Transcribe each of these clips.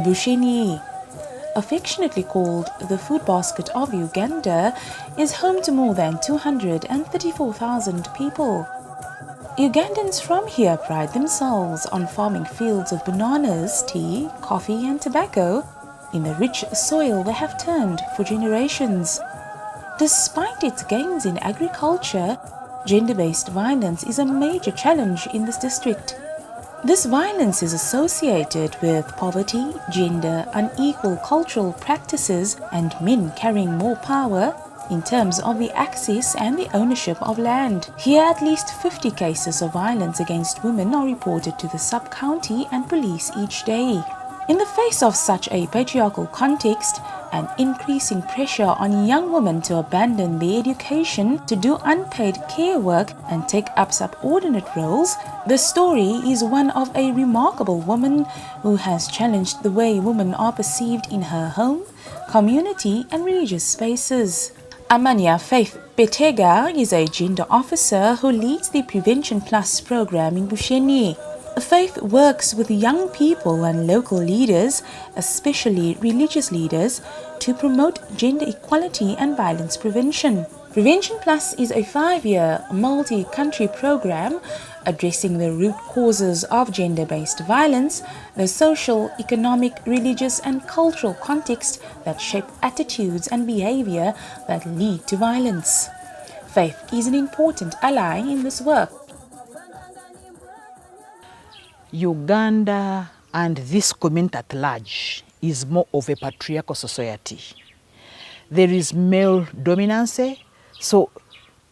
Bushenyi, affectionately called the food basket of Uganda, is home to more than 234,000 people. Ugandans from here pride themselves on farming fields of bananas, tea, coffee and tobacco in the rich soil they have turned for generations. Despite its gains in agriculture, gender-based violence is a major challenge in this district. This violence is associated with poverty, gender, unequal cultural practices, and men carrying more power in terms of the access and the ownership of land. Here, at least 50 cases of violence against women are reported to the sub-county and police each day. In the face of such a patriarchal context, an increasing pressure on young women to abandon their education, to do unpaid care work and take up subordinate roles, the story is one of a remarkable woman who has challenged the way women are perceived in her home, community and religious spaces. Amania Faith Petega is a gender officer who leads the Prevention Plus program in Bushenyi. Faith works with young people and local leaders, especially religious leaders, to promote gender equality and violence prevention. Prevention Plus is a 5-year multi-country program addressing the root causes of gender-based violence, the social, economic, religious and cultural context that shape attitudes and behavior that lead to violence. Faith is an important ally in this work. Uganda and this community at large is more of a patriarchal society. There is male dominance, so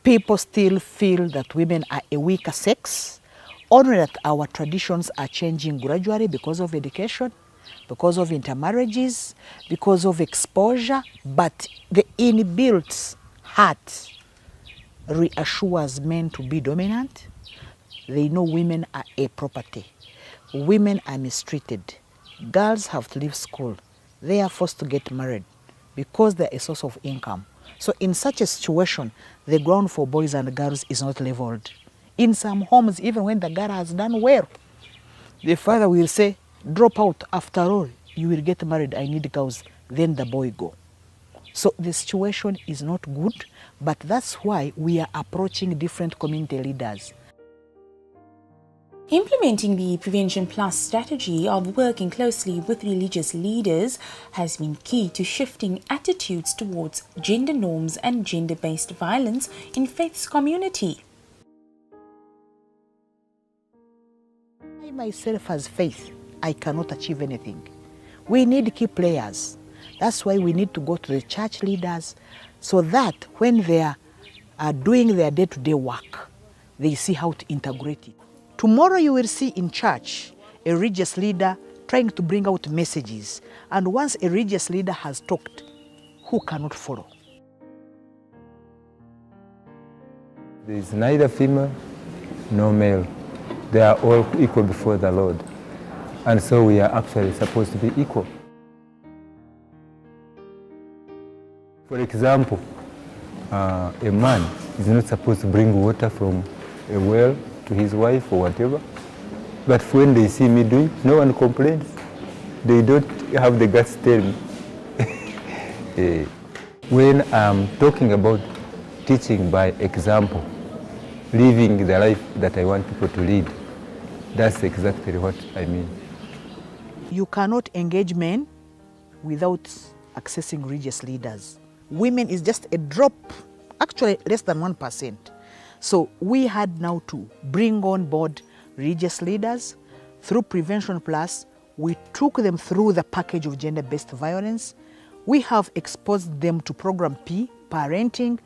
people still feel that women are a weaker sex, only that our traditions are changing gradually because of education, because of intermarriages, because of exposure, but the inbuilt heart reassures men to be dominant. They know women are a property. Women are mistreated. Girls have to leave school. They are forced to get married because they're a source of income. So in such a situation, the ground for boys and girls is not leveled. In some homes, even when the girl has done well, the father will say, drop out, after all, you will get married, I need girls. Then the boy go. So the situation is not good, but that's why we are approaching different community leaders. Implementing the Prevention Plus strategy of working closely with religious leaders has been key to shifting attitudes towards gender norms and gender-based violence in Faith's community. I myself as Faith, I cannot achieve anything. We need key players. That's why we need to go to the church leaders so that when they are doing their day-to-day work, they see how to integrate it. Tomorrow you will see in church a religious leader trying to bring out messages. And once a religious leader has talked, who cannot follow? There is neither female nor male. They are all equal before the Lord. And so we are actually supposed to be equal. For example, a man is not supposed to bring water from a well to his wife or whatever. But when they see me doing, no one complains. They don't have the guts to tell me. When I'm talking about teaching by example, living the life that I want people to lead, that's exactly what I mean. You cannot engage men without accessing religious leaders. Women is just a drop, actually less than 1%. So we had now to bring on board religious leaders. Through Prevention Plus, we took them through the package of gender-based violence. We have exposed them to Program P, parenting,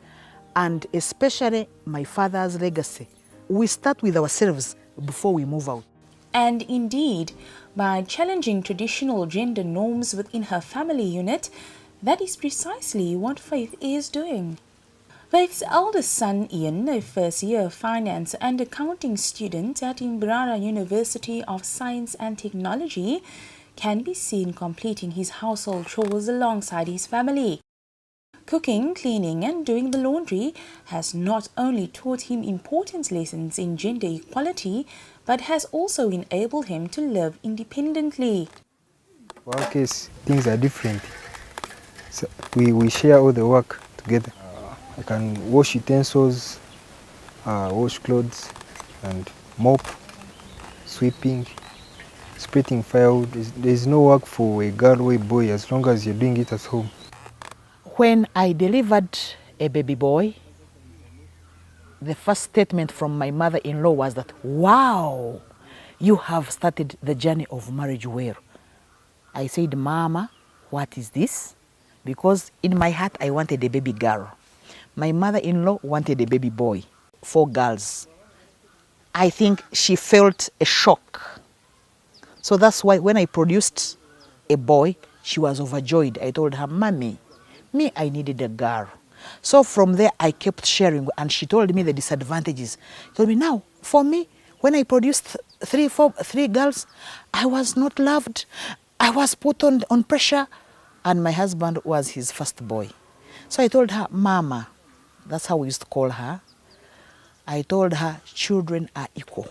and especially My Father's Legacy. We start with ourselves before we move out. And indeed, by challenging traditional gender norms within her family unit, that is precisely what Faith is doing. Faith's eldest son, Ian, a first-year finance and accounting student at Imbrara University of Science and Technology, can be seen completing his household chores alongside his family. Cooking, cleaning and doing the laundry has not only taught him important lessons in gender equality, but has also enabled him to live independently. For our case, things are different. So we share all the work together. I can wash utensils, wash clothes, and mop, sweeping, splitting firewood. There's no work for a girl or a boy as long as you're doing it at home. When I delivered a baby boy, the first statement from my mother-in-law was that, wow, you have started the journey of marriage well. I said, Mama, what is this? Because in my heart, I wanted a baby girl. My mother-in-law wanted a baby boy, 4 girls. I think she felt a shock. So that's why when I produced a boy, she was overjoyed. I told her, Mommy, me, I needed a girl. So from there, I kept sharing, and she told me the disadvantages. She told me, now, for me, when I produced 3 girls, I was not loved. I was put on pressure, and my husband was his first boy. So I told her, Mama, that's how we used to call her. I told her, children are equal.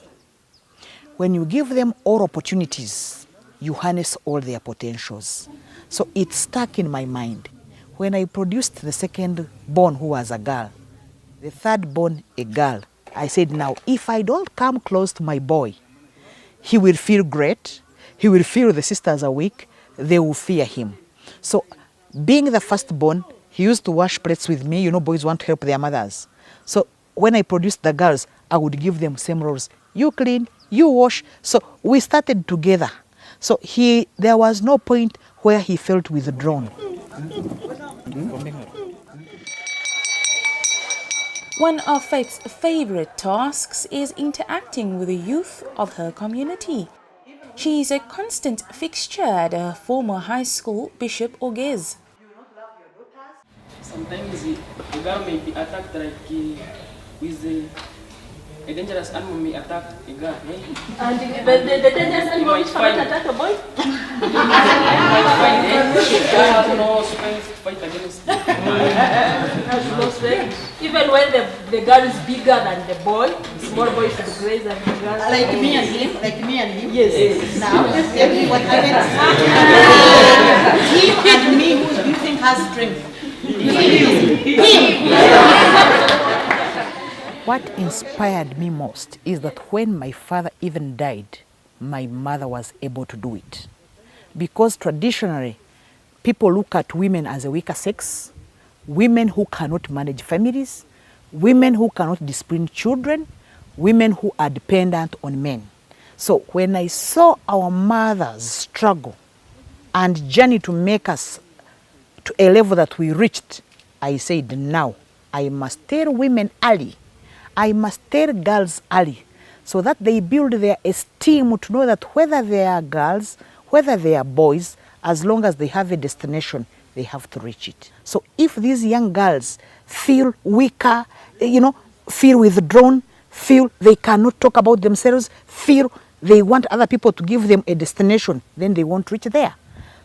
When you give them all opportunities, you harness all their potentials. So it stuck in my mind. When I produced the second born, who was a girl, the third born, a girl, I said, now, if I don't come close to my boy, he will feel great, he will feel the sisters are weak, they will fear him. So being the firstborn, he used to wash plates with me. You know, boys want to help their mothers. So when I produced the girls, I would give them same roles. You clean, you wash. So we started together. So there was no point where he felt withdrawn. One of Faith's favorite tasks is interacting with the youth of her community. She is a constant fixture at her former high school, Bishop Ogez. Sometimes a girl may be attacked like with a dangerous animal may attack a girl. And the dangerous animal cannot attack a boy? No strength to fight against it. No strength. Even when the girl is bigger than the boy, the small boy should graze and the girl. Like me and him? Like me and him? Yes. Now, tell me what happens. Him and me, who do you think has strength? What inspired me most is that when my father even died, my mother was able to do it. Because traditionally, people look at women as a weaker sex, women who cannot manage families, women who cannot discipline children, women who are dependent on men. So when I saw our mothers struggle and journey to make us to a level that we reached, I said, now I must tell women early, I must tell girls early, so that they build their esteem to know that whether they are girls, whether they are boys, as long as they have a destination, they have to reach it. So if these young girls feel weaker, feel withdrawn, feel they cannot talk about themselves, feel they want other people to give them a destination, then they won't reach there.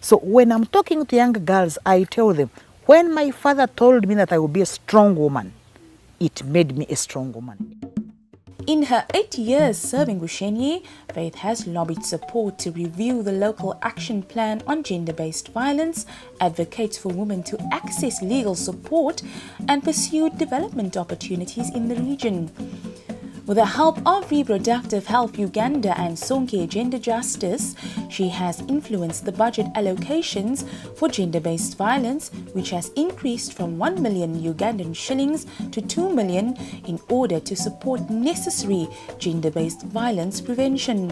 So when I'm talking to young girls, I tell them, when my father told me that I would be a strong woman, it made me a strong woman. In her 8 years serving Bushenyi, Faith has lobbied support to review the local action plan on gender-based violence, advocates for women to access legal support, and pursued development opportunities in the region. With the help of Reproductive Health Uganda and Sonke Gender Justice, she has influenced the budget allocations for gender-based violence, which has increased from 1 million Ugandan shillings to 2 million in order to support necessary gender-based violence prevention.